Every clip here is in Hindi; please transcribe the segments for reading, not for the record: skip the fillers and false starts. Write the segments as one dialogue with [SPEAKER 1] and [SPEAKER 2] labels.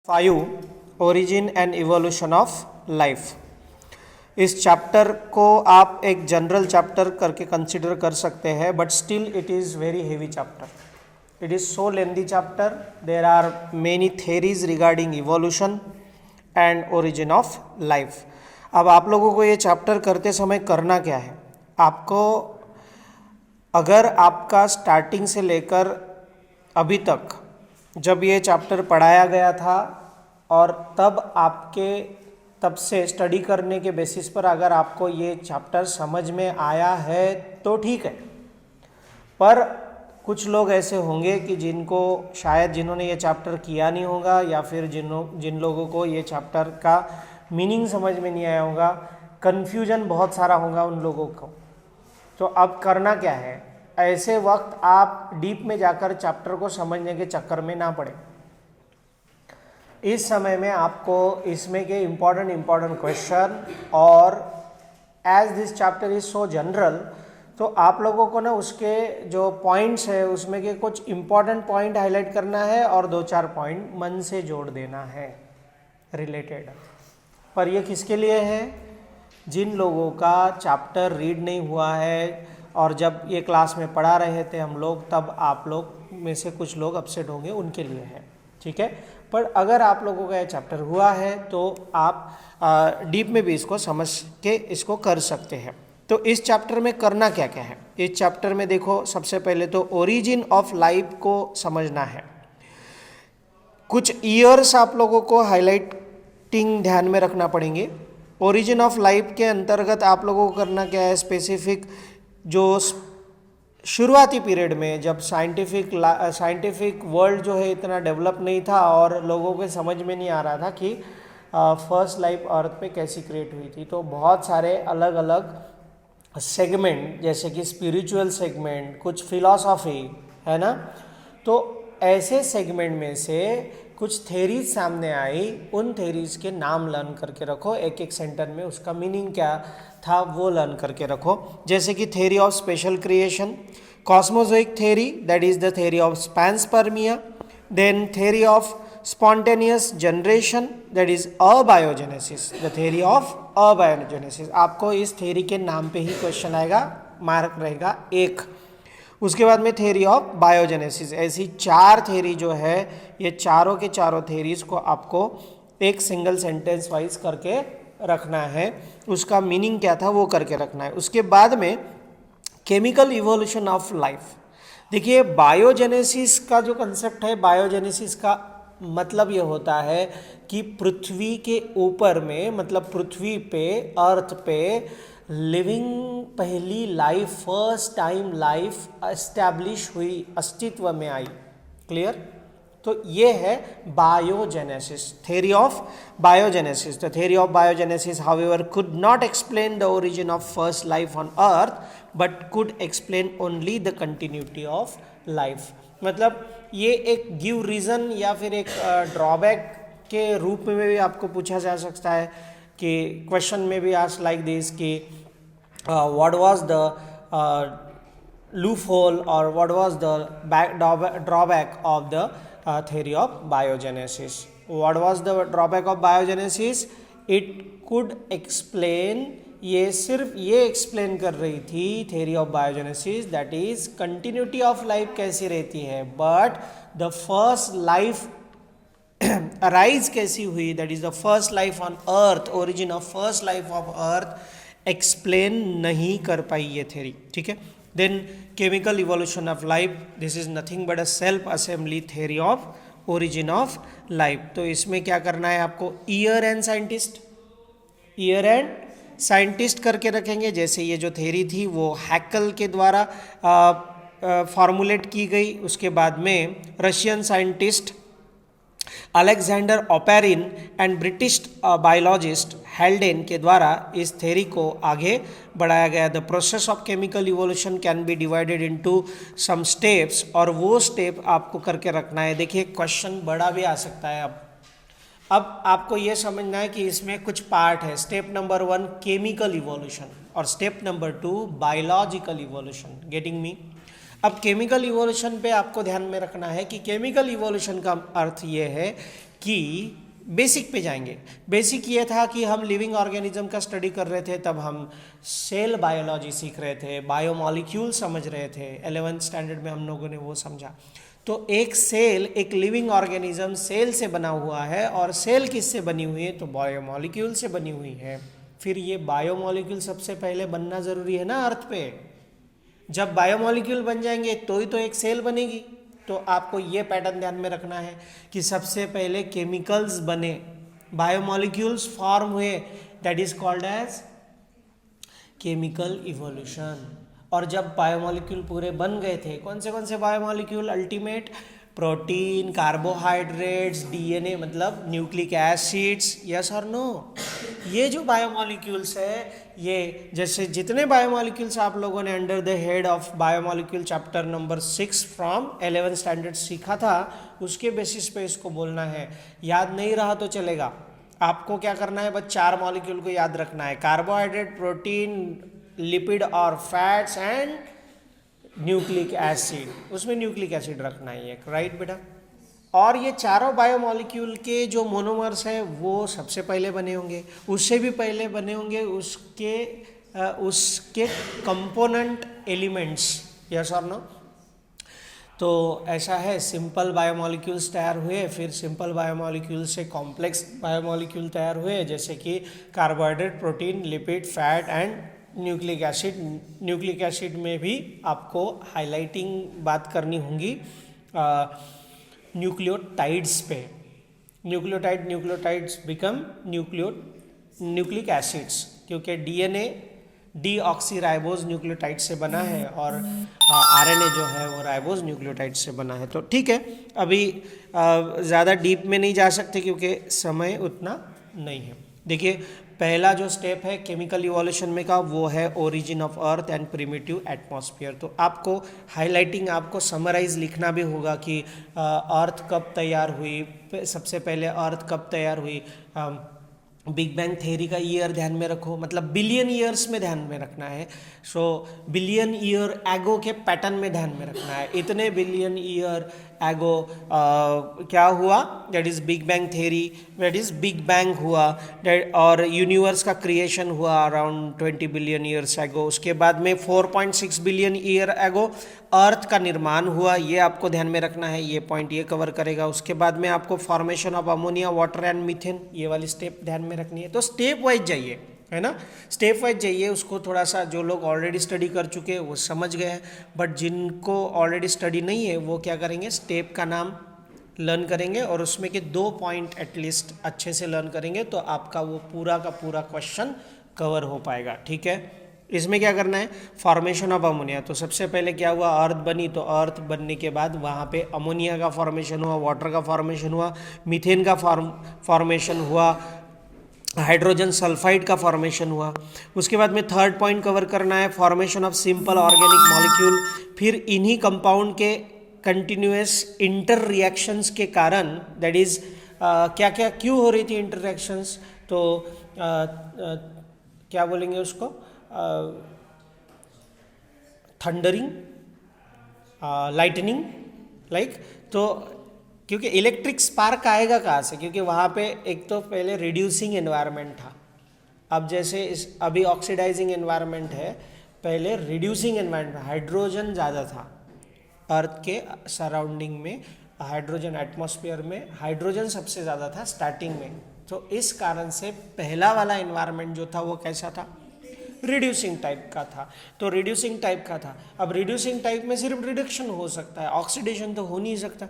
[SPEAKER 1] 5 origin and evolution of life. इस चैप्टर को आप एक जनरल चैप्टर करके कंसिडर कर सकते हैं, but still it is very heavy chapter. It is so lengthy chapter. There are many theories regarding evolution and origin of life. अब आप लोगों को ये चैप्टर करते समय करना क्या है, आपको अगर आपका स्टार्टिंग से लेकर अभी तक जब ये चैप्टर पढ़ाया गया था और तब से स्टडी करने के बेसिस पर अगर आपको ये चैप्टर समझ में आया है तो ठीक है, पर कुछ लोग ऐसे होंगे कि जिन्होंने ये चैप्टर किया नहीं होगा, या फिर जिन लोगों को ये चैप्टर का मीनिंग समझ में नहीं आया होगा, कन्फ्यूजन बहुत सारा होगा उन लोगों को। तो अब करना क्या है, ऐसे वक्त आप डीप में जाकर चैप्टर को समझने के चक्कर में ना पड़े। इस समय में आपको इसमें के इम्पॉर्टेंट क्वेश्चन, और as this chapter is so general, तो आप लोगों को ना उसके जो पॉइंट्स है उसमें के कुछ इम्पॉर्टेंट पॉइंट हाईलाइट करना है और 2-4 पॉइंट मन से जोड़ देना है रिलेटेड। पर ये किसके लिए है? जिन लोगों का चैप्टर रीड नहीं हुआ है, और जब ये क्लास में पढ़ा रहे थे हम लोग, तब आप लोग में से कुछ लोग अपसेट होंगे, उनके लिए है, ठीक है। पर अगर आप लोगों का ये चैप्टर हुआ है तो आप डीप में भी इसको समझ के इसको कर सकते हैं। तो इस चैप्टर में करना क्या क्या है, इस चैप्टर में देखो, सबसे पहले तो ओरिजिन ऑफ लाइफ को समझना है। कुछ ईयर्स आप लोगों को हाईलाइटिंग ध्यान में रखना पड़ेंगे। ओरिजिन ऑफ लाइफ के अंतर्गत आप लोगों को करना क्या है, स्पेसिफिक जो शुरुआती पीरियड में जब साइंटिफिक वर्ल्ड जो है इतना डेवलप नहीं था और लोगों को समझ में नहीं आ रहा था कि फर्स्ट लाइफ अर्थ पे कैसी क्रिएट हुई थी, तो बहुत सारे अलग अलग सेगमेंट, जैसे कि स्पिरिचुअल सेगमेंट, कुछ फिलॉसफी है ना, तो ऐसे सेगमेंट में से कुछ थेरीज सामने आई। उन थेरीज के नाम लर्न करके रखो, एक एक सेंटर में उसका मीनिंग क्या था वो लर्न करके रखो। जैसे कि theory of special creation, cosmozoic theory, that is the theory of panspermia, then theory of spontaneous generation, that is abiogenesis, the theory of abiogenesis. आपको इस थेरी के नाम पे ही क्वेश्चन आएगा, मार्क रहेगा 1। उसके बाद में थेरी ऑफ बायोजेनेसिस। ऐसी 4 थेरी जो है, ये चारों के चारों थेरीज को आपको एक सिंगल सेंटेंस वाइज करके रखना है, उसका मीनिंग क्या था वो करके रखना है। उसके बाद में केमिकल इवोल्यूशन ऑफ लाइफ। देखिए, बायोजेनेसिस का जो कंसेप्ट है, बायोजेनेसिस का मतलब ये होता है कि पृथ्वी के ऊपर में, मतलब पृथ्वी पे, अर्थ पे लिविंग पहली life, first time life establish हुई, अस्तित्व में आई। क्लियर? तो ये है biogenesis, theory of biogenesis. The theory of biogenesis however could not explain the origin of first life on earth, but could explain only the continuity of life. मतलब ये एक गिव रीजन या फिर एक ड्रॉबैक के रूप में भी आपको पूछा जा सकता है कि क्वेश्चन में भी आस्क लाइक दिस कि what was the loophole or what was the drawback of the theory of biogenesis. What was the drawback of biogenesis? It could explain, ये सिर्फ ये एक्सप्लेन कर रही थी theory of biogenesis, that is continuity of life कैसी रहती है, but the first life arise कैसी हुई, that is the first life on earth, origin of first life of earth explain नहीं कर पाई ये थ्योरी, ठीक है। Then chemical evolution of life, this is nothing but a self assembly theory of origin of life. तो इसमें क्या करना है आपको, ईयर एंड साइंटिस्ट करके रखेंगे। जैसे ये जो थ्योरी थी वो हैकल के द्वारा फॉर्मुलेट की गई। उसके बाद में Russian scientist Alexander Oparin and British biologist Haldane के द्वारा इस थ्योरी को आगे बढ़ाया गया। The process of chemical evolution can be divided into some steps, और वो स्टेप आपको करके रखना है। देखिए, क्वेश्चन बड़ा भी आ सकता है। अब आपको ये समझना है कि इसमें कुछ पार्ट है। स्टेप नंबर 1 केमिकल इवोल्यूशन, और step number 2 biological evolution. Getting me? अब केमिकल इवोल्यूशन पे आपको ध्यान में रखना है कि केमिकल इवोल्यूशन का अर्थ ये है कि बेसिक पे जाएंगे। बेसिक ये था कि हम लिविंग ऑर्गेनिज्म का स्टडी कर रहे थे, तब हम सेल बायोलॉजी सीख रहे थे, बायोमॉलिक्यूल समझ रहे थे, 11th स्टैंडर्ड में हम लोगों ने वो समझा। तो एक सेल, एक लिविंग ऑर्गेनिज्म सेल से बना हुआ है, और सेल किससे बनी हुई है? तो बायोमॉलिक्यूल से बनी हुई है। फिर ये बायोमॉलिक्यूल सबसे पहले बनना ज़रूरी है ना अर्थ पे। जब बायोमॉलिक्यूल बन जाएंगे तो ही तो एक सेल बनेगी। तो आपको ये पैटर्न ध्यान में रखना है कि सबसे पहले केमिकल्स बने, बायोमॉलिक्यूल्स फॉर्म हुए, that is called as chemical evolution. और जब बायोमॉलिक्यूल पूरे बन गए थे, कौन से biomolecule? Ultimate protein, carbohydrates, DNA मतलब न्यूक्लिक एसिड्स, यस और नो। ये जो बायोमॉलिक्यूल्स है, ये जैसे जितने बायोमॉलिक्यूल्स आप लोगों ने under the head of biomolecule chapter number 6 from 11th standard सीखा था, उसके बेसिस पे इसको बोलना है। याद नहीं रहा तो चलेगा, आपको क्या करना है? बस 4 मॉलिक्यूल को याद रखना है, कार्बोहाइड्रेट, प्रोटीन, लिपिड और फैट्स एंड न्यूक्लिक एसिड। उसमें न्यूक्लिक एसिड रखना है एक, राइट बेटा। और ये चारों बायोमॉलिक्यूल के जो मोनोमर्स हैं वो सबसे पहले बने होंगे, उससे भी पहले बने होंगे उसके कंपोनेंट एलिमेंट्स, यस और नो। तो ऐसा है, सिंपल बायोमॉलिक्यूल्स तैयार हुए, फिर सिंपल बायोमॉलिक्यूल से कॉम्प्लेक्स बायोमॉलिक्यूल तैयार हुए, जैसे कि carbohydrate, protein, lipid, fat and nucleic acid. Nucleic acid में भी आपको हाइलाइटिंग बात करनी होगी न्यूक्लियोटाइड्स पे। न्यूक्लियोटाइड्स बिकम न्यूक्लिक एसिड्स, क्योंकि डीएनए डीऑक्सीराइबोज न्यूक्लियोटाइड से बना है और आरएनए जो है वो राइबोज न्यूक्लियोटाइड से बना है। तो ठीक है, अभी ज़्यादा डीप में नहीं जा सकते क्योंकि समय उतना नहीं है। देखिए, पहला जो स्टेप है केमिकल इवोल्यूशन में का, वो है origin of earth and primitive atmosphere. तो आपको हाइलाइटिंग, आपको समराइज लिखना भी होगा कि अर्थ कब तैयार हुई, सबसे पहले अर्थ कब तैयार हुई। बिग बैंग थ्योरी का ईयर ध्यान में रखो, मतलब बिलियन ईयर्स में ध्यान में रखना है। सो बिलियन ईयर एगो के पैटर्न में ध्यान में रखना है। इतने बिलियन ईयर एगो क्या हुआ, that is big bang theory, that is big bang हुआ, और यूनिवर्स का क्रिएशन हुआ अराउंड 20 बिलियन ईयर्स एगो। उसके बाद में 4.6 बिलियन ईयर एगो अर्थ का निर्माण हुआ, ये आपको ध्यान में रखना है, ये पॉइंट ये कवर करेगा। उसके बाद में आपको formation of ammonia, water and methane, ये वाली स्टेप ध्यान में रखनी है। तो स्टेप वाइज जाइए, है ना, स्टेप वाइज जाइए। उसको थोड़ा सा जो लोग ऑलरेडी स्टडी कर चुके हैं वो समझ गए हैं, बट जिनको ऑलरेडी स्टडी नहीं है वो क्या करेंगे, स्टेप का नाम लर्न करेंगे और उसमें के 2 पॉइंट एटलीस्ट अच्छे से लर्न करेंगे, तो आपका वो पूरा का पूरा क्वेश्चन कवर हो पाएगा। ठीक है, इसमें क्या करना है, फॉर्मेशन ऑफ अमोनिया। तो सबसे पहले क्या हुआ, अर्थ बनी, तो अर्थ बनने के बाद वहाँ पे अमोनिया का फॉर्मेशन हुआ, वाटर का फॉर्मेशन हुआ, मीथेन का फॉर्मेशन हुआ, हाइड्रोजन सल्फाइड का फॉर्मेशन हुआ। उसके बाद में थर्ड पॉइंट कवर करना है, formation of simple organic molecule. फिर इन्हीं कंपाउंड के कंटिन्यूस इंटर रिएक्शंस के कारण, दैट इज क्या क्या क्यों हो रही थी इंटर रिएक्शंस, तो क्या बोलेंगे उसको, थंडरिंग, लाइटनिंग, लाइक। तो क्योंकि इलेक्ट्रिक स्पार्क आएगा कहाँ से, क्योंकि वहाँ पे एक तो पहले रिड्यूसिंग एनवायरनमेंट था, अब जैसे अभी ऑक्सीडाइजिंग एनवायरनमेंट है, पहले रिड्यूसिंग एनवायरनमेंट, हाइड्रोजन ज़्यादा था अर्थ के सराउंडिंग में, हाइड्रोजन एटमॉस्फेयर में हाइड्रोजन सबसे ज़्यादा था स्टार्टिंग में। तो इस कारण से पहला वाला एनवायरनमेंट जो था वो कैसा था, रिड्यूसिंग टाइप का था। तो रिड्यूसिंग टाइप का था, अब रिड्यूसिंग टाइप में सिर्फ रिडक्शन हो सकता है, ऑक्सीडेशन तो हो नहीं सकता,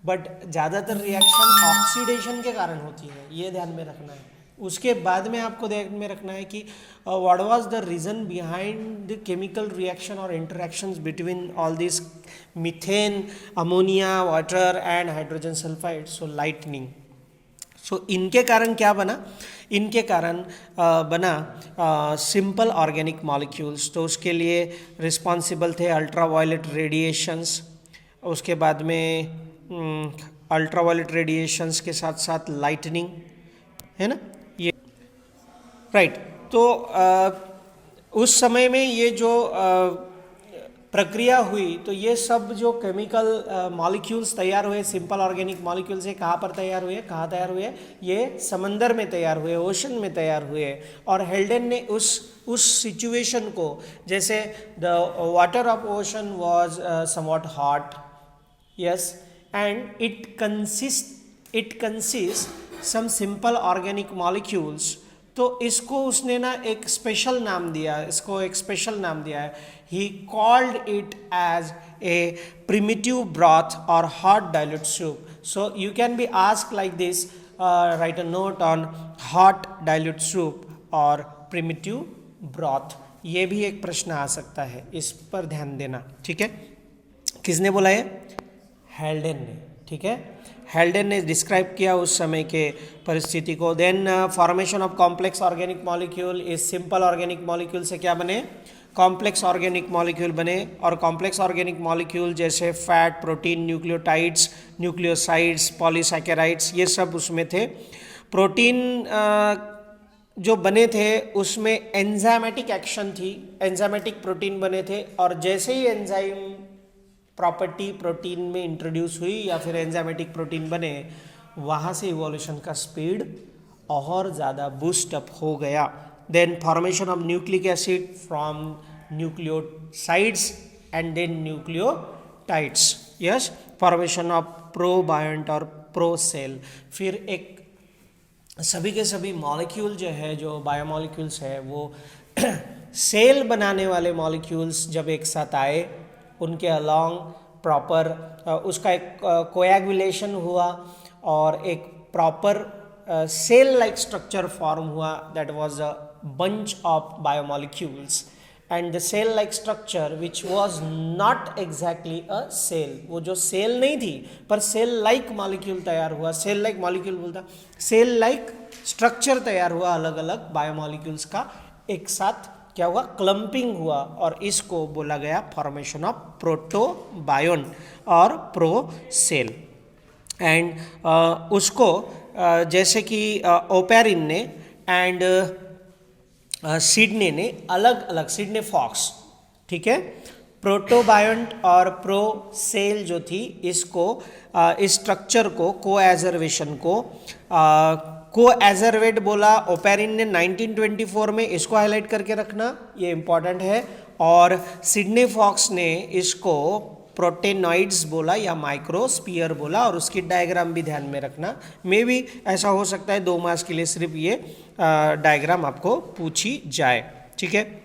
[SPEAKER 1] बट ज़्यादातर रिएक्शन ऑक्सीडेशन के कारण होती है, ये ध्यान में रखना है। उसके बाद में आपको ध्यान में रखना है कि what was the reason behind the chemical reaction और interactions between all this methane, ammonia, water and hydrogen sulphide, so lightning. So इनके कारण क्या बना, इनके कारण बना सिंपल ऑर्गेनिक मॉलिक्यूल्स। तो उसके लिए रिस्पॉन्सिबल थे अल्ट्रावायलेट रेडिएशंस, उसके बाद में अल्ट्रावायलेट रेडिएशंस के साथ साथ लाइटनिंग, है ना, ये राइट। तो उस समय में ये जो प्रक्रिया हुई तो ये सब जो केमिकल मॉलिक्यूल्स तैयार हुए, सिंपल ऑर्गेनिक मॉलिक्यूल्स से कहाँ पर तैयार हुए, कहाँ तैयार हुए, ये समंदर में तैयार हुए, ओशन में तैयार हुए। और हेल्डेन ने उस सिचुएशन को, जैसे the water of ocean was somewhat hot, yes, and it consist some simple organic molecules, तो इसको उसने ना एक स्पेशल नाम दिया, इसको एक स्पेशल नाम दिया है। He called it as a primitive broth और hot dilute soup. So you can be ask like this, write a note on hot dilute soup और प्रिमिटिव ब्रॉथ। ये भी एक प्रश्न आ सकता है, इस पर ध्यान देना, ठीक है। किसने बोला है? हेल्डेन ने, ठीक है। हेल्डेन ने डिस्क्राइब किया उस समय के परिस्थिति को। Then formation of complex organic molecule इस सिंपल ऑर्गेनिक मॉलिक्यूल से क्या बने? कॉम्प्लेक्स ऑर्गेनिक मॉलिक्यूल बने। और कॉम्प्लेक्स ऑर्गेनिक मॉलिक्यूल जैसे fat, protein, nucleotides, nucleosides, polysaccharides, ये सब उसमें थे। प्रोटीन जो बने थे उसमें एंजाइमेटिक एक्शन थी, एंजाइमेटिक प्रोटीन बने थे। और जैसे ही एंजाइम प्रॉपर्टी प्रोटीन में इंट्रोड्यूस हुई या फिर एंजाइमेटिक प्रोटीन बने, वहाँ से इवोल्यूशन का स्पीड और ज़्यादा बूस्ट अप हो गया। Then formation of nucleic acid from nucleosides and then nucleotides, yes, formation of probiont और प्रोसेल। फिर एक सभी के सभी मॉलिक्यूल जो है, जो बायोमॉलिक्यूल्स है, वो सेल बनाने वाले मॉलिक्यूल्स जब एक साथ आए, उनके अलॉन्ग प्रॉपर उसका एक कोएगुलेशन हुआ और एक proper cell like structure form हुआ। That was a bunch of biomolecules and the cell like structure which was not exactly a cell, वो जो सेल नहीं थी पर सेल लाइक मॉलिक्यूल तैयार हुआ। सेल लाइक मॉलिक्यूल बोलता, सेल लाइक स्ट्रक्चर तैयार हुआ अलग अलग बायोमॉलिक्यूल्स का, एक साथ क्या हुआ? क्लम्पिंग हुआ। और इसको बोला गया फॉर्मेशन ऑफ प्रोटोबायोन और प्रोसेल। एंड उसको जैसे कि ओपेरिन ने एंड सिडने ने अलग अलग, सिडने फॉक्स, ठीक है, प्रोटोबायोंट और प्रोसेल जो थी, इसको इस स्ट्रक्चर को, कोएजर्वेशन को कोएजर्वेट बोला ओपेरिन ने 1924 में। इसको हाईलाइट करके रखना, ये इंपॉर्टेंट है। और सिडने फॉक्स ने इसको प्रोटेनॉइड्स बोला या माइक्रोस्फीयर बोला, और उसकी डायग्राम भी ध्यान में रखना। मे भी ऐसा हो सकता है 2 मार्क्स के लिए सिर्फ ये डायग्राम आपको पूछी जाए, ठीक है।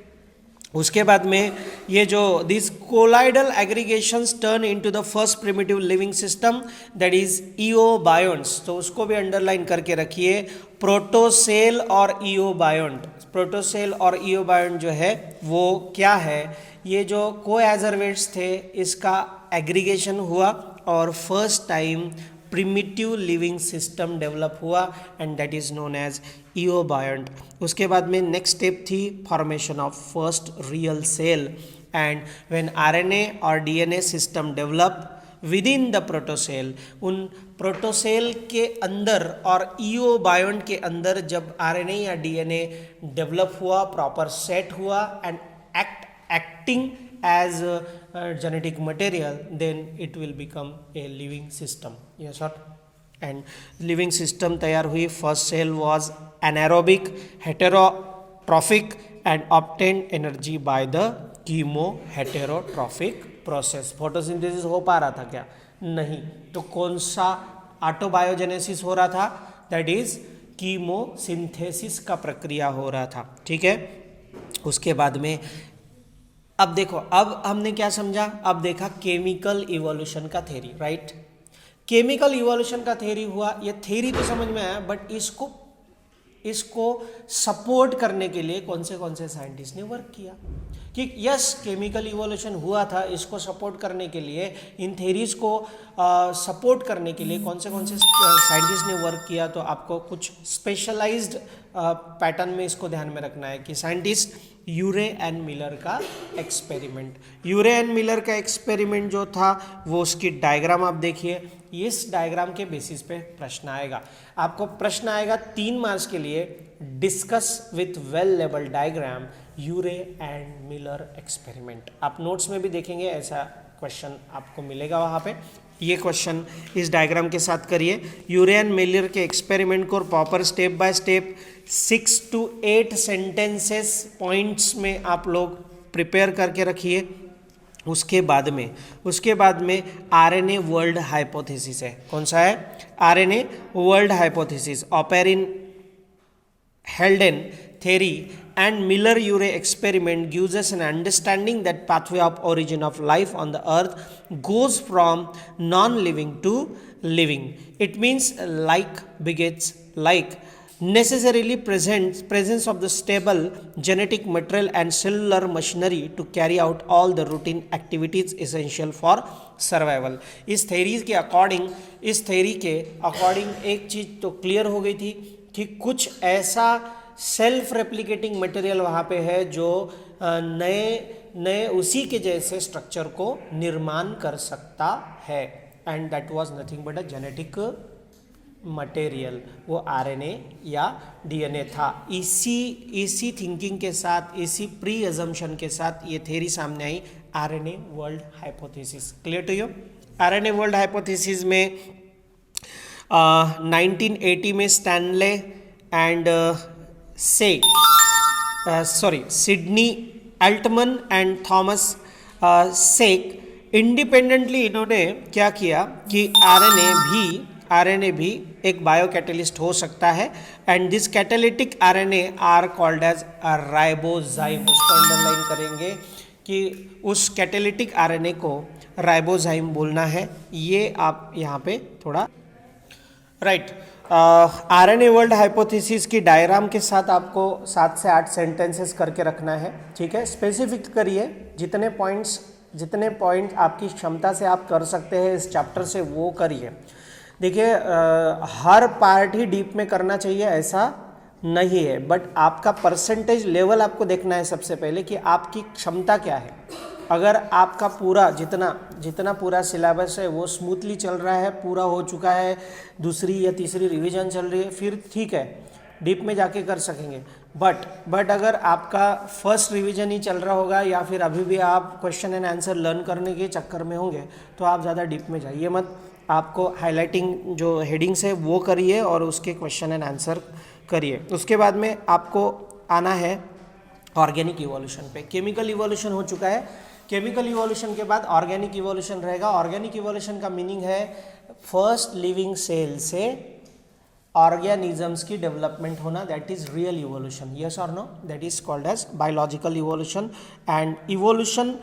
[SPEAKER 1] उसके बाद में ये जो this colloidal aggregations turn into the first primitive living system, that is eobionts, तो उसको भी अंडरलाइन करके रखिए। प्रोटोसेल और ईओबायोंट, प्रोटोसेल और ईओबायोंट जो है वो क्या है? ये जो कोएजर्वेट्स थे, इसका एग्रीगेशन हुआ और first time primitive living system develop हुआ and that is known as eobiont. उसके बाद में नेक्स्ट स्टेप थी formation of first real cell. And when RNA और DNA system develop within the protocell, उन प्रोटोसेल के अंदर और ईओबायोंट के अंदर जब आरएनए या डीएनए डेवलप हुआ, प्रॉपर सेट हुआ and acting as genetic material, then it will become a living system. Yes sir. And living system तैयार हुई. First cell was anaerobic, heterotrophic and obtained energy by the chemoheterotrophic process. photosynthesis हो पा रहा था क्या? नहीं. तो कौन सा ऑटोबायोजेनेसिस हो रहा था? दैट इज कीमोसिंथेसिस का प्रक्रिया हो रहा था, ठीक है। उसके बाद में अब देखो, अब हमने क्या समझा? अब देखा केमिकल इवोल्यूशन का थ्योरी, राइट। केमिकल इवोल्यूशन का थ्योरी हुआ, ये थ्योरी तो समझ में आया, बट इसको सपोर्ट करने के लिए कौन से साइंटिस्ट ने वर्क किया कि यस केमिकल इवोल्यूशन हुआ था, इसको सपोर्ट करने के लिए, इन थ्योरीज को सपोर्ट करने के लिए कौन से साइंटिस्ट ने वर्क किया। तो आपको कुछ स्पेशलाइज्ड पैटर्न में इसको ध्यान में रखना है कि साइंटिस्ट यूरे एंड मिलर का एक्सपेरिमेंट, यूरे एंड मिलर का एक्सपेरिमेंट जो था वो उसकी डायग्राम आप देखिए। इस डायग्राम के बेसिस पे प्रश्न आएगा, आपको प्रश्न आएगा 3 मार्क्स के लिए, discuss with well labelled diagram Urey and Miller experiment. आप नोट्स में भी देखेंगे, ऐसा क्वेश्चन आपको मिलेगा वहाँ पे। ये क्वेश्चन इस डायग्राम के साथ करिए। यूरे एंड मिलर के एक्सपेरिमेंट को proper step by step 6 to 8 sentences points में आप लोग प्रिपेयर करके रखिए। उसके बाद में आरएनए वर्ल्ड हाइपोथेसिस है। कौन सा है? RNA world hypothesis, Oparin Haldane theory and Miller-Urey experiment gives us an understanding that pathway of origin of life on the earth goes from non-living to living. It means like begets like, necessarily presence of the stable genetic material and cellular machinery to carry out all the routine activities essential for survival. इस थ्योरी के अकॉर्डिंग एक चीज तो क्लियर हो गई थी कि कुछ ऐसा सेल्फ रेप्लिकेटिंग मटेरियल वहाँ पे है जो नए उसी के जैसे स्ट्रक्चर को निर्माण कर सकता है, and that was nothing but a genetic material, वो आरएनए या डीएनए था। इसी थिंकिंग के साथ, इसी प्री अजम्पशन के साथ ये थ्योरी सामने आई, RNA world hypothesis. Clear to you? RNA world hypothesis में 1980 में Stanley and Sidney Altman and Thomas Cech independently इन्होंने क्या किया कि आरएनए भी एक बायोकैटलिस्ट हो सकता है, and this catalytic RNA are called as ribozyme. उसको अंडरलाइन करेंगे कि उस कैटालिटिक आरएनए को राइबोजाइम बोलना है। ये आप यहाँ पे थोड़ा राइट। आरएनए वर्ल्ड हाइपोथेसिस की डायग्राम के साथ आपको 7 से 8 सेंटेंसेस करके रखना है, ठीक है। स्पेसिफिक करिए, जितने पॉइंट्स आपकी क्षमता से आप कर सकते हैं इस चैप्टर से वो करिए। देखिए हर पार्ट ही डीप में करना चाहिए ऐसा नहीं है, बट आपका परसेंटेज लेवल आपको देखना है सबसे पहले कि आपकी क्षमता क्या है। अगर आपका पूरा जितना पूरा सिलेबस है वो स्मूथली चल रहा है, पूरा हो चुका है, दूसरी या तीसरी रिवीजन चल रही है, फिर ठीक है, डीप में जाके कर सकेंगे। बट अगर आपका फर्स्ट रिवीजन ही चल रहा होगा या फिर अभी भी आप क्वेश्चन एंड आंसर लर्न करने के चक्कर में होंगे तो आप ज़्यादा डीप में जाइए मत। आपको हाईलाइटिंग जो हेडिंग्स है वो करिए और उसके क्वेश्चन एंड आंसर करिए। उसके बाद में आपको आना है ऑर्गेनिक इवोल्यूशन पे। केमिकल इवोल्यूशन हो चुका है, केमिकल इवोल्यूशन के बाद ऑर्गेनिक इवोल्यूशन रहेगा। ऑर्गेनिक इवोल्यूशन का मीनिंग है फर्स्ट लिविंग सेल से ऑर्गेनिजम्स की डेवलपमेंट होना, that is real evolution. Yes और no? That is called as biological evolution. And evolution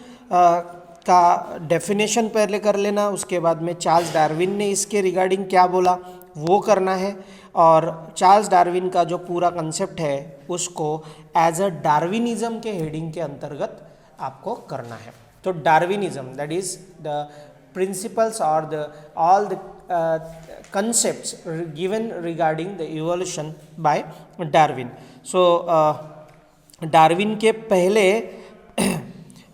[SPEAKER 1] का डेफिनेशन पहले कर लेना, उसके बाद में चार्ल्स डार्विन ने इसके रिगार्डिंग क्या बोला वो करना है, और चार्ल्स डार्विन का जो पूरा कंसेप्ट है उसको एज अ डार्विनिज्म के हेडिंग के अंतर्गत आपको करना है। तो Darwinism that is the principles और the all the concepts given regarding the evolution by Darwin. So Darwin के पहले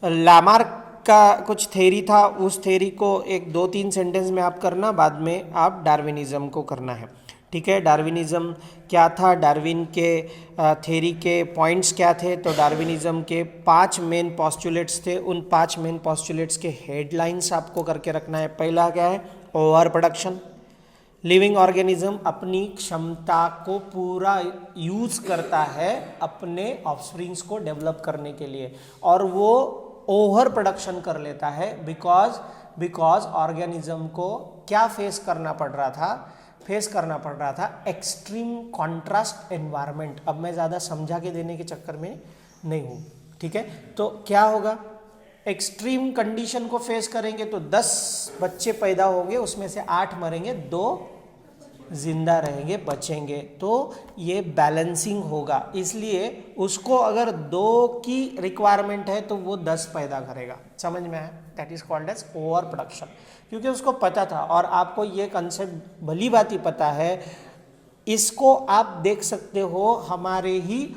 [SPEAKER 1] लामार्क का कुछ थ्योरी था, उस थ्योरी को 1-2-3 सेंटेंस में आप करना, बाद में आप डार्विनिज्म को करना है, ठीक है। डार्विनिज्म क्या था, डार्विन के थ्योरी के पॉइंट्स क्या थे, तो डार्विनिज्म के 5 मेन पॉस्टुलेट्स थे। उन 5 मेन पॉस्टुलेट्स के हेडलाइंस आपको करके रखना है। पहला क्या है? Over production. लिविंग ऑर्गेनिज्म अपनी क्षमता को पूरा यूज करता है अपने ऑफस्प्रिंग्स को डेवलप करने के लिए, और वो ओवर प्रोडक्शन कर लेता है बिकॉज ऑर्गेनिज्म को क्या फेस करना पड़ रहा था एक्सट्रीम कॉन्ट्रास्ट एनवायरनमेंट। अब मैं ज़्यादा समझा के देने के चक्कर में नहीं हूँ, ठीक है। तो क्या होगा, एक्सट्रीम कंडीशन को फेस करेंगे तो 10 बच्चे पैदा होंगे, उसमें से 8 मरेंगे, 2 जिंदा रहेंगे, बचेंगे। तो ये बैलेंसिंग होगा, इसलिए उसको अगर 2 की रिक्वायरमेंट है तो वो 10 पैदा करेगा। समझ में आया? That is called as over production, क्योंकि उसको पता था। और आपको ये कंसेप्ट भली बात ही पता है, इसको आप देख सकते हो हमारे ही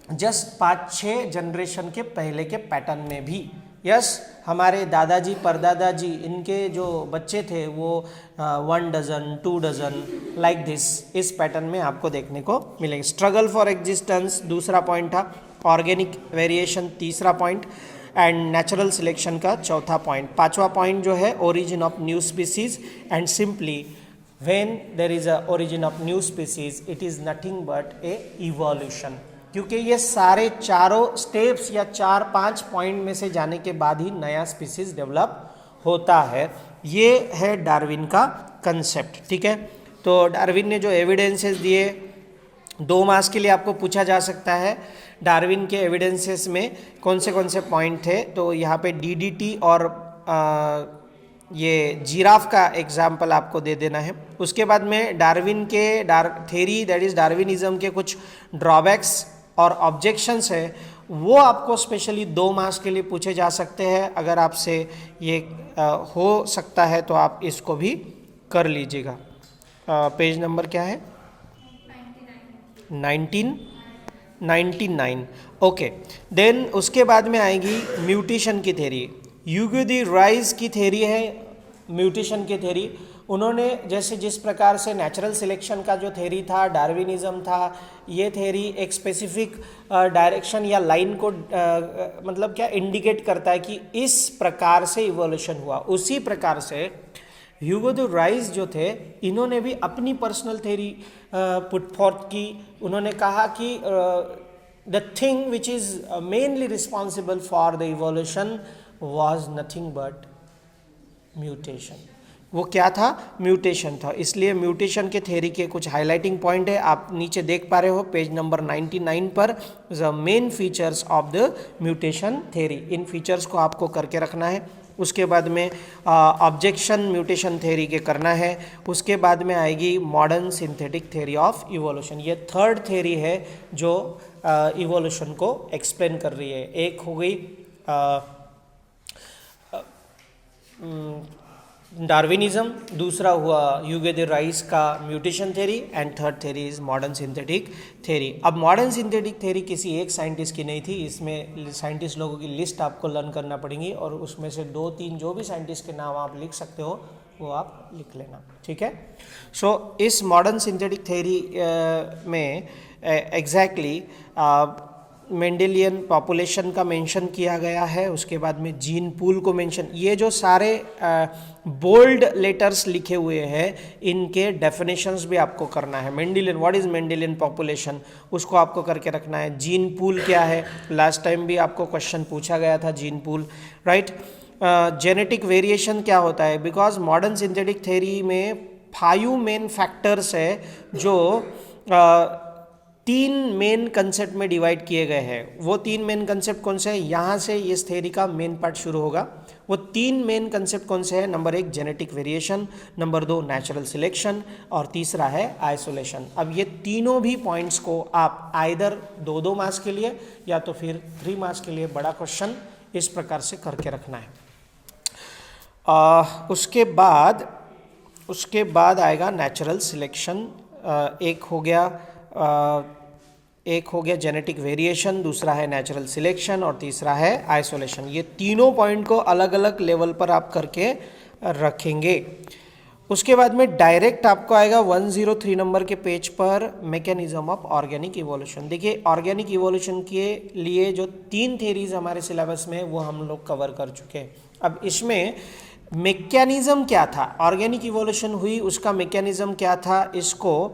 [SPEAKER 1] जस्ट 5-6 जनरेशन के पहले के पैटर्न में भी। यस, हमारे दादाजी परदादाजी इनके जो बच्चे थे वो 1 डजन 2 डजन लाइक दिस, इस पैटर्न में आपको देखने को मिलेगा। स्ट्रगल फॉर एग्जिस्टेंस दूसरा पॉइंट था। ऑर्गेनिक वेरिएशन तीसरा पॉइंट, एंड नेचुरल सिलेक्शन का चौथा पॉइंट। पांचवा पॉइंट जो है origin of new species, and simply when there is a origin of new species it is nothing but a evolution. क्योंकि ये सारे चारों स्टेप्स या 4-5 पॉइंट में से जाने के बाद ही नया स्पीसीज डेवलप होता है। ये है डार्विन का कंसेप्ट, ठीक है। तो डार्विन ने जो एविडेंसेस दिए, 2 मार्क्स के लिए आपको पूछा जा सकता है डार्विन के एविडेंसेस में कौन से पॉइंट थे। तो यहाँ पे डीडीटी और ये जिराफ का एग्जाम्पल आपको दे देना है। उसके बाद में डार्विन के थेरी दैट इज डार्विनिज्म के कुछ ड्रॉबैक्स और ऑब्जेक्शंस है, वो आपको स्पेशली 2 मार्क्स के लिए पूछे जा सकते हैं। अगर आपसे ये हो सकता है तो आप इसको भी कर लीजिएगा। पेज नंबर क्या है? 1999। ओके, देन उसके बाद में आएगी म्यूटेशन की थेरी। ह्यूगो द राइस की थेरी है म्यूटेशन की थेरी। उन्होंने जैसे जिस प्रकार से नेचुरल सिलेक्शन का जो थेरी था, डार्विनिज्म था, ये थेरी एक स्पेसिफिक डायरेक्शन या लाइन को मतलब क्या इंडिकेट करता है कि इस प्रकार से इवोल्यूशन हुआ। उसी प्रकार से ह्यूगो द राइस जो थे, इन्होंने भी अपनी पर्सनल थेरी पुट फॉर्थ की। उन्होंने कहा कि the thing which is mainly responsible for the evolution was nothing but mutation. वो क्या था? म्यूटेशन था। इसलिए म्यूटेशन के थेरी के कुछ हाईलाइटिंग पॉइंट है, आप नीचे देख पा रहे हो पेज नंबर 99 पर। The main features of the mutation theory, in features को आपको करके रखना है। उसके बाद में ऑब्जेक्शन म्यूटेशन थेरी के करना है। उसके बाद में आएगी modern synthetic theory of evolution. ये थर्ड थेरी है जो इवोल्यूशन को एक्सप्लेन कर रही है। एक हो गई डार्विनिज्म, दूसरा हुआ ह्यूगो द राइस का mutation theory, and third theory is modern synthetic theory. अब मॉडर्न सिंथेटिक थेरी किसी एक साइंटिस्ट की नहीं थी, इसमें साइंटिस्ट लोगों की लिस्ट आपको लर्न करना पड़ेगी, और उसमें से 2-3 जो भी साइंटिस्ट के नाम आप लिख सकते हो वो आप लिख लेना, ठीक है। सो इस मॉडर्न सिंथेटिक थेरी में एग्जैक्टली मेंडेलियन पॉपुलेशन का मेंशन किया गया है। उसके बाद में जीन पूल को मेंशन, ये जो सारे बोल्ड लेटर्स लिखे हुए हैं इनके डेफिनेशंस भी आपको करना है। Mendelian, what is Mendelian population, उसको आपको करके रखना है। जीन पूल क्या है, लास्ट टाइम भी आपको क्वेश्चन पूछा गया था, gene pool, right. Genetic variation क्या होता है, बिकॉज मॉडर्न सिंथेटिक थेरी में 5 मेन फैक्टर्स है जो 3 मेन कंसेप्ट में डिवाइड किए गए हैं। वो 3 मेन कंसेप्ट कौन से हैं? यहाँ से इस थेरी का मेन पार्ट शुरू होगा। वो 3 मेन कंसेप्ट कौन से हैं? Number 1 genetic variation, number 2 natural selection, और तीसरा है आइसोलेशन। अब ये तीनों भी पॉइंट्स को आप आइदर 2-2 मार्क्स के लिए या तो फिर 3 मार्क्स के लिए बड़ा क्वेश्चन इस प्रकार से करके रखना है। उसके बाद आएगा नेचुरल सिलेक्शन। एक हो गया जेनेटिक वेरिएशन, दूसरा है नेचुरल सिलेक्शन, और तीसरा है आइसोलेशन। ये तीनों पॉइंट को अलग अलग लेवल पर आप करके रखेंगे। उसके बाद में डायरेक्ट आपको आएगा 103 नंबर के पेज पर मैकेनिज्म ऑफ ऑर्गेनिक इवोल्यूशन। देखिए, ऑर्गेनिक इवोल्यूशन के लिए जो 3 थेरीज हमारे सिलेबस में वो हम लोग कवर कर चुके हैं। अब इसमें मैकेनिज्म क्या था, ऑर्गेनिक इवोल्यूशन हुई उसका मैकेनिज्म क्या था, इसको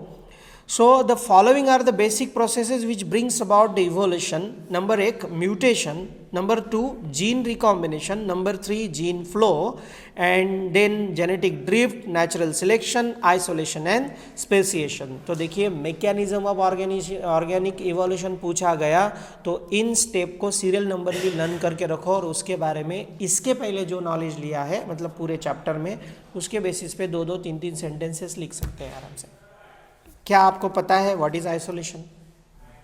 [SPEAKER 1] So the following are the basic processes which brings about the evolution. Number 1 mutation, number 2 gene recombination, number 3 gene flow, and then genetic drift, natural selection, isolation and speciation. तो देखिए mechanism of organic evolution पूछा गया तो इन स्टेप को सीरियल नंबर भी लर्न करके रखो, और उसके बारे में इसके पहले जो नॉलेज लिया है मतलब पूरे चैप्टर में, उसके बेसिस पे 2-2, 3-3 सेंटेंसेस लिख सकते हैं आराम से। क्या आपको पता है what is isolation?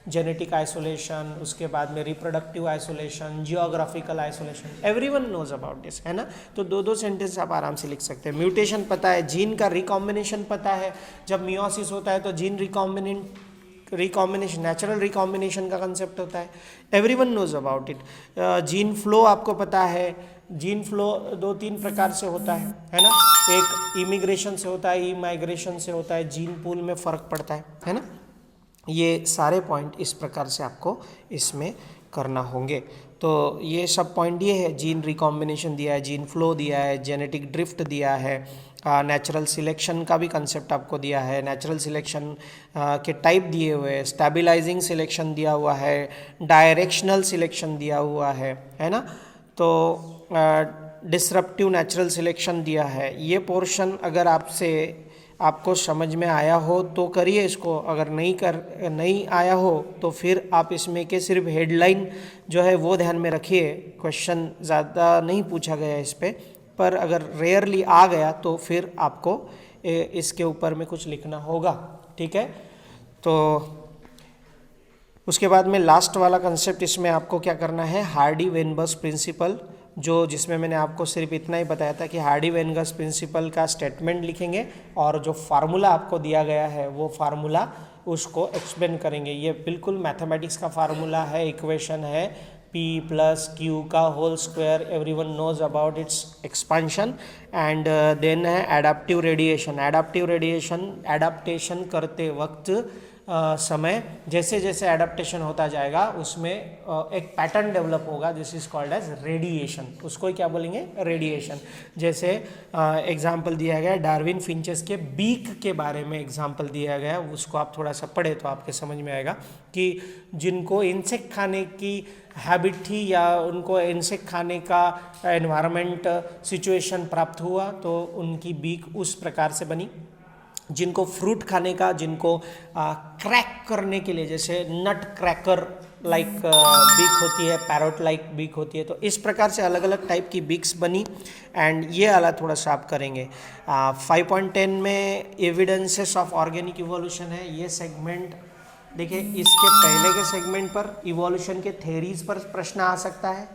[SPEAKER 1] Genetic isolation, उसके बाद में reproductive isolation, geographical isolation, everyone knows about this, है ना। तो 2-2 सेंटेंस आप आराम से लिख सकते हैं। म्यूटेशन पता है, जीन का रिकॉम्बिनेशन पता है, जब मियोसिस होता है तो जीन रिकॉम्बिनेशन नेचुरल रिकॉम्बिनेशन का कंसेप्ट होता है, everyone knows about it. Gene flow आपको पता है, जीन फ्लो 2-3 प्रकार से होता है ना। एक इमिग्रेशन से होता है, इमाइग्रेशन से होता है, जीन पूल में फ़र्क पड़ता है ना। ये सारे पॉइंट इस प्रकार से आपको इसमें करना होंगे। तो ये सब पॉइंट ये है, जीन रिकॉम्बिनेशन दिया है, जीन फ्लो दिया है, जेनेटिक ड्रिफ्ट दिया है, नेचुरल सिलेक्शन का भी कंसेप्ट आपको दिया है, नेचुरल सिलेक्शन के टाइप दिए हुए हैं, स्टेबलाइजिंग सिलेक्शन दिया हुआ है, डायरेक्शनल सिलेक्शन दिया हुआ है ना। तो डिसरप्टिव नेचुरल सिलेक्शन दिया है। ये पोर्शन अगर आपको समझ में आया हो तो करिए इसको, अगर नहीं आया हो तो फिर आप इसमें के सिर्फ हेडलाइन जो है वो ध्यान में रखिए। क्वेश्चन ज़्यादा नहीं पूछा गया इस पर अगर रेयरली आ गया तो फिर आपको इसके ऊपर में कुछ लिखना होगा, ठीक है। तो उसके बाद में लास्ट वाला कंसेप्ट इसमें आपको क्या करना है, हार्डी वेनबर्ग प्रिंसिपल, जिसमें मैंने आपको सिर्फ इतना ही बताया था कि हार्डी वेनबर्ग प्रिंसिपल का स्टेटमेंट लिखेंगे और जो फार्मूला आपको दिया गया है वो फार्मूला उसको एक्सप्लेन करेंगे। ये बिल्कुल मैथमेटिक्स का फार्मूला है, इक्वेशन है, P प्लस Q का whole square, everyone knows about its expansion. And then है एडाप्टिव रेडिएशन। एडाप्टेशन करते वक्त समय जैसे जैसे एडाप्टेशन होता जाएगा उसमें एक पैटर्न डेवलप होगा, this is called as radiation. उसको ही क्या बोलेंगे, रेडिएशन। जैसे एग्जाम्पल दिया गया डार्विन फिंचेस के बीक के बारे में एग्जाम्पल दिया गया, उसको आप थोड़ा सा पढ़े तो आपके समझ में आएगा कि जिनको इंसेक्ट खाने की हैबिट थी या उनको इंसेक्ट खाने का एनवायरनमेंट सिचुएशन प्राप्त हुआ तो उनकी बीक उस प्रकार से बनी। जिनको फ्रूट खाने का, जिनको क्रैक करने के लिए, जैसे नट क्रैकर लाइक बीक होती है, पैरोट लाइक बीक होती है, तो इस प्रकार से अलग अलग टाइप की बीक्स बनी। एंड ये वाला थोड़ा सा आप करेंगे। 5.10 में एविडेंसेस ऑफ ऑर्गेनिक इवोल्यूशन है। ये सेगमेंट देखिए, इसके पहले के सेगमेंट पर इवोल्यूशन के थेरीज पर प्रश्न आ सकता है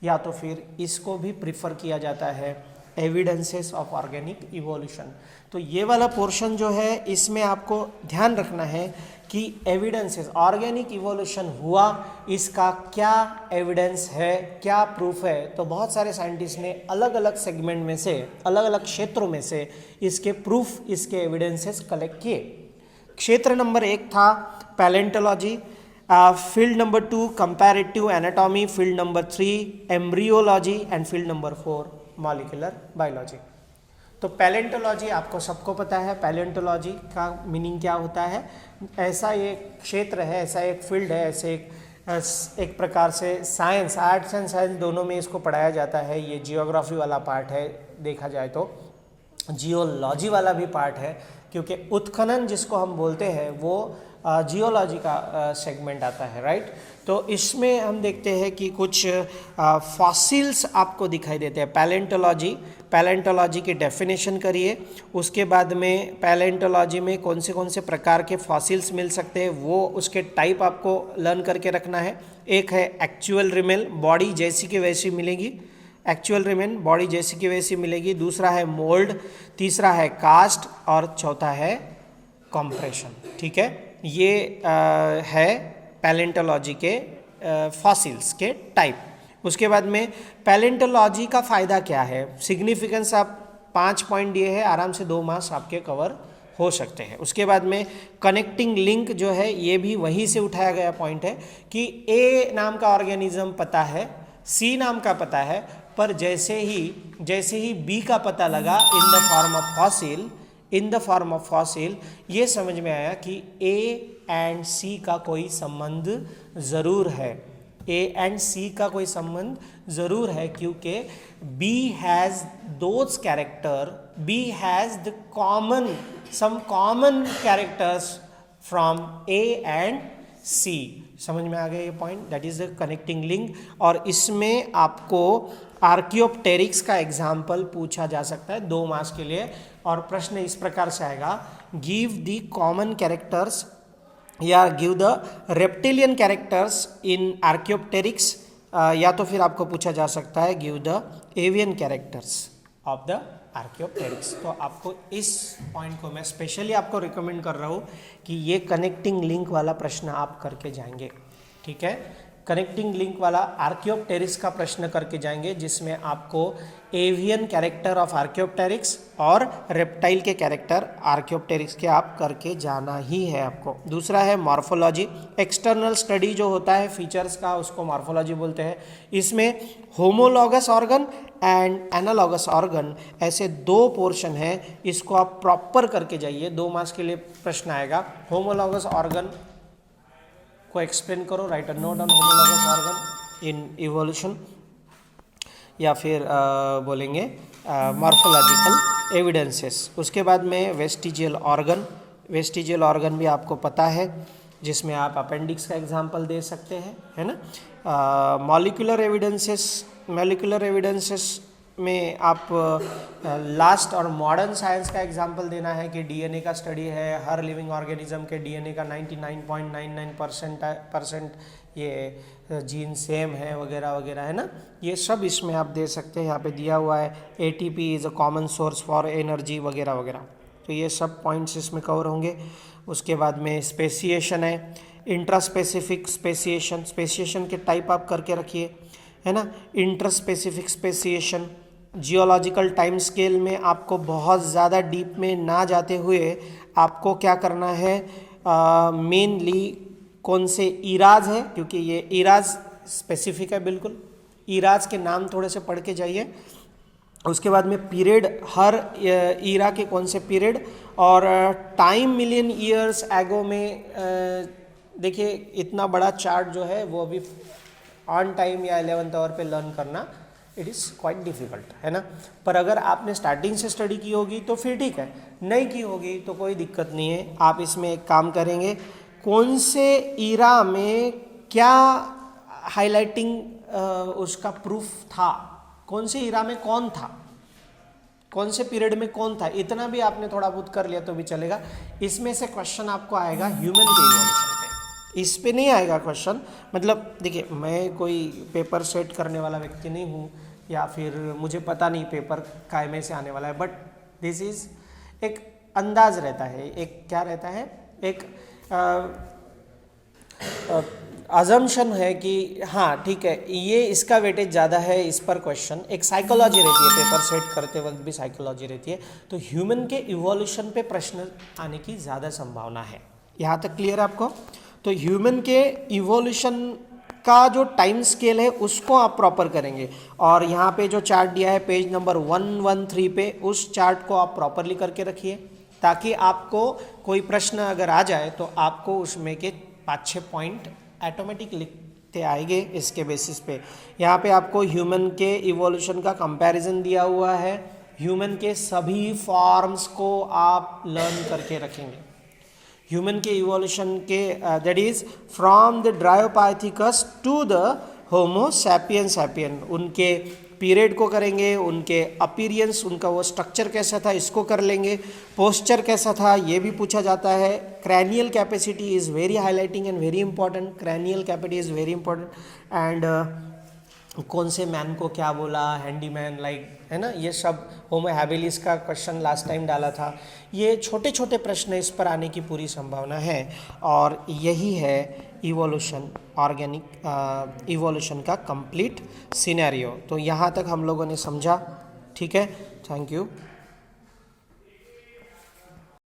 [SPEAKER 1] या तो फिर इसको भी प्रिफर किया जाता है, एविडेंसेस ऑफ ऑर्गेनिक इवोल्यूशन। तो ये वाला पोर्शन जो है इसमें आपको ध्यान रखना है कि एविडेंसेस, ऑर्गेनिक इवोल्यूशन हुआ, इसका क्या एविडेंस है, क्या प्रूफ है। तो बहुत सारे साइंटिस्ट ने अलग अलग सेगमेंट में से, अलग अलग क्षेत्रों में से इसके प्रूफ, इसके एविडेंसेस कलेक्ट किए। क्षेत्र नंबर 1 था palaeontology, field number 2 comparative anatomy, field number 3 embryology and field number 4 molecular biology. तो पैलेंटोलॉजी आपको सबको पता है, पैलेंटोलॉजी का मीनिंग क्या होता है। ऐसा एक क्षेत्र है, ऐसा एक फील्ड है, ऐसे एक प्रकार से साइंस, आर्ट्स एंड साइंस दोनों में इसको पढ़ाया जाता है। ये जियोग्राफी वाला पार्ट है, देखा जाए तो जियोलॉजी वाला भी पार्ट है, क्योंकि उत्खनन जिसको हम बोलते हैं वो जियोलॉजी का सेगमेंट आता है, राइट। तो इसमें हम देखते हैं कि कुछ फॉसिल्स आपको दिखाई देते हैं। पैलेंटोलॉजी की डेफिनेशन करिए, उसके बाद में पैलेंटोलॉजी में कौन से प्रकार के फॉसिल्स मिल सकते हैं वो उसके टाइप आपको लर्न करके रखना है। एक है एक्चुअल रिमेन, बॉडी जैसी की वैसी मिलेगी, एक्चुअल रिमेन बॉडी जैसी की वैसी मिलेगी। दूसरा है मोल्ड, तीसरा है कास्ट और चौथा है कॉम्प्रेशन, ठीक है। ये है पैलेंटोलॉजी के फॉसिल्स के टाइप। उसके बाद में पैलेंटोलॉजी का फ़ायदा क्या है, सिग्निफिकेंस, आप 5 पॉइंट दिए हैं, आराम से 2 मार्क्स आपके कवर हो सकते हैं। उसके बाद में कनेक्टिंग लिंक जो है ये भी वहीं से उठाया गया पॉइंट है कि ए नाम का ऑर्गेनिज्म पता है, सी नाम का पता है, पर जैसे ही बी का पता लगा in the form of fossil, ये समझ में आया कि ए एंड सी का कोई संबंध ज़रूर है, ए एंड सी का कोई संबंध ज़रूर है, क्योंकि B has those character, B has the some common characters from A and C. समझ में आ गया ये point, that is the connecting link. और इसमें आपको आर्कियोप्टेरिक्स का एग्जाम्पल पूछा जा सकता है 2 मार्क्स के लिए, और प्रश्न इस प्रकार से आएगा, गिव द कॉमन कैरेक्टर्स या give the reptilian characters in Archaeopteryx, या तो फिर आपको पूछा जा सकता है give the avian characters of the Archaeopteryx. तो आपको इस पॉइंट को मैं स्पेशली आपको रिकमेंड कर रहा हूँ कि ये कनेक्टिंग लिंक वाला प्रश्न आप करके जाएंगे, ठीक है। कनेक्टिंग लिंक वाला आर्कियोप्टेरिक्स का प्रश्न करके जाएंगे, जिसमें आपको एवियन कैरेक्टर ऑफ आर्कियोप्टेरिक्स और रेप्टाइल के कैरेक्टर आर्कियोप्टेरिक्स के आप करके जाना ही है आपको। दूसरा है मॉर्फोलॉजी, एक्सटर्नल स्टडी जो होता है फीचर्स का, उसको मॉर्फोलॉजी बोलते हैं। इसमें homologous organ and analogous organ ऐसे दो पोर्शन हैं, इसको आप प्रॉपर करके जाइए। 2 मार्क्स के लिए प्रश्न आएगा। होमोलॉगस ऑर्गन को एक्सप्लेन करो, right a note on homologous organ in evolution, या फिर बोलेंगे मॉर्फोलॉजिकल एविडेंसेस। उसके बाद में वेस्टिजियल ऑर्गन, वेस्टिजियल ऑर्गन भी आपको पता है, जिसमें आप अपेंडिक्स का एग्जांपल दे सकते हैं, है ना। मॉलिक्यूलर एविडेंसेस में आप लास्ट और मॉडर्न साइंस का एग्जांपल देना है कि डीएनए का स्टडी है, हर लिविंग ऑर्गेनिज्म के डीएनए का 99.99% ये जीन सेम है वगैरह वगैरह, है ना। ये सब इसमें आप दे सकते हैं, यहाँ पे दिया हुआ है। ATP is a common source for energy वगैरह वगैरह, तो ये सब पॉइंट्स इसमें कवर होंगे। उसके बाद में स्पेसिएशन है, इंट्रास्पेसिफिक स्पेसिएशन, स्पेसिएशन के टाइप आप करके रखिए, है ना। Intraspecific speciation, geological time scale में आपको बहुत ज़्यादा डीप में ना जाते हुए आपको क्या करना है, मेनली कौन से इराज है, क्योंकि ये इराज स्पेसिफिक है बिल्कुल, इराज के नाम थोड़े से पढ़ के जाइए। उसके बाद में पीरियड, हर ईरा के कौन से पीरियड, और टाइम मिलियन ईयर्स एगो में देखिए इतना बड़ा चार्ट जो है वो अभी ऑन टाइम या 11th आवर पे लर्न करना इट इज़ क्वाइट डिफ़िकल्ट, है ना। पर अगर आपने स्टार्टिंग से स्टडी की होगी तो फिर ठीक है, नहीं की होगी तो कोई दिक्कत नहीं है। आप इसमें एक काम करेंगे, कौन से ईरा में क्या हाइलाइटिंग उसका प्रूफ था, कौन से ईरा में कौन था, कौन से पीरियड में कौन था, इतना भी आपने थोड़ा बहुत कर लिया तो भी चलेगा। इसमें से क्वेश्चन आपको आएगा ह्यूमन के इवोल्यूशन पे, इस पे नहीं आएगा क्वेश्चन। मतलब देखिए, मैं कोई पेपर सेट करने वाला व्यक्ति नहीं हूँ, या फिर मुझे पता नहीं पेपर कायमे से आने वाला है, बट दिस इज़ एक अंदाज रहता है, एक क्या रहता है, एक अजम्पशन है कि हाँ ठीक है ये इसका वेटेज ज़्यादा है इस पर क्वेश्चन। एक साइकोलॉजी रहती है, पेपर सेट करते वक्त भी साइकोलॉजी रहती है। तो ह्यूमन के इवोल्यूशन पे प्रश्न आने की ज़्यादा संभावना है। यहाँ तक क्लियर है आपको? तो ह्यूमन के इवोल्यूशन का जो टाइम स्केल है उसको आप प्रॉपर करेंगे, और यहाँ पे जो चार्ट दिया है पेज नंबर 113 पे, उस चार्ट को आप प्रॉपरली करके रखिए, ताकि आपको कोई प्रश्न अगर आ जाए तो आपको उसमें के 5-6 पॉइंट ऑटोमेटिक लिखते आएंगे इसके बेसिस पे। यहाँ पे आपको ह्यूमन के इवोल्यूशन का कंपैरिजन दिया हुआ है, ह्यूमन के सभी फॉर्म्स को आप लर्न करके रखेंगे। ह्यूमन के इवोल्यूशन के that is from the Dryopithecus to the Homo sapien, उनके पीरियड को करेंगे, उनके अपीरियंस, उनका वो स्ट्रक्चर कैसा था इसको कर लेंगे, पोस्चर कैसा था ये भी पूछा जाता है। Cranial capacity is very highlighting and very important, cranial capacity is very important. And कौन से मैन को क्या बोला, हैंडीमैन लाइक, है ना। ये सब होमो हैबिलिस का क्वेश्चन लास्ट टाइम डाला था। ये छोटे छोटे प्रश्न इस पर आने की पूरी संभावना है, और यही है इवोल्यूशन, ऑर्गेनिक इवोल्यूशन का कंप्लीट सिनेरियो। तो यहाँ तक हम लोगों ने समझा, ठीक है। Thank you.